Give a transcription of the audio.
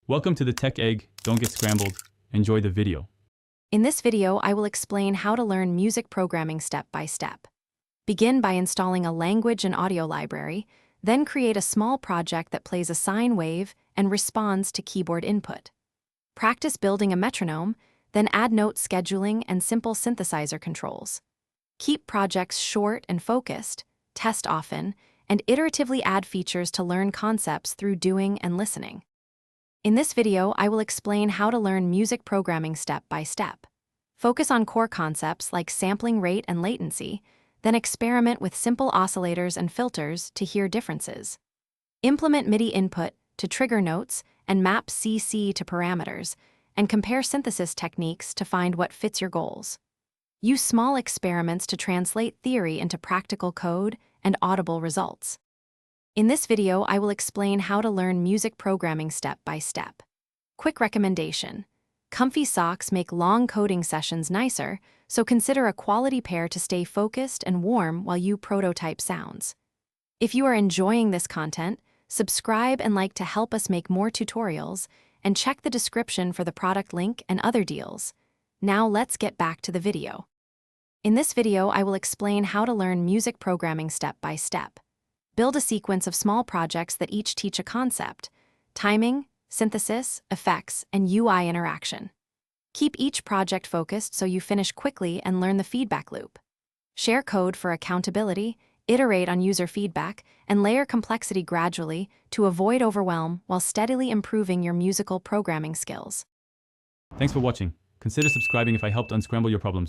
Welcome to the Tech Egg. Don't get scrambled. Enjoy the video. In this video, I will explain how to learn music programming step by step. Begin by installing a language and audio library, then create a small project that plays a sine wave and responds to keyboard input. Practice building a metronome, then add note scheduling and simple synthesizer controls. Keep projects short and focused, test often, and iteratively add features to learn concepts through doing and listening. In this video, I will explain how to learn music programming step by step. Focus on core concepts like sampling rate and latency, then experiment with simple oscillators and filters to hear differences. Implement MIDI input to trigger notes and map CC to parameters, and compare synthesis techniques to find what fits your goals. Use small experiments to translate theory into practical code and audible results. In this video, I will explain how to learn music programming step by step. Quick recommendation: comfy socks make long coding sessions nicer, so consider a quality pair to stay focused and warm while you prototype sounds. If you are enjoying this content, subscribe and like to help us make more tutorials, and check the description for the product link and other deals. Now let's get back to the video. In this video, I will explain how to learn music programming step by step. Build a sequence of small projects that each teach a concept: timing, synthesis, effects, and UI interaction. Keep each project focused so you finish quickly and learn the feedback loop. Share code for accountability, iterate on user feedback, and layer complexity gradually to avoid overwhelm while steadily improving your musical programming skills. Thanks for watching. Consider subscribing if I helped unscramble your problems.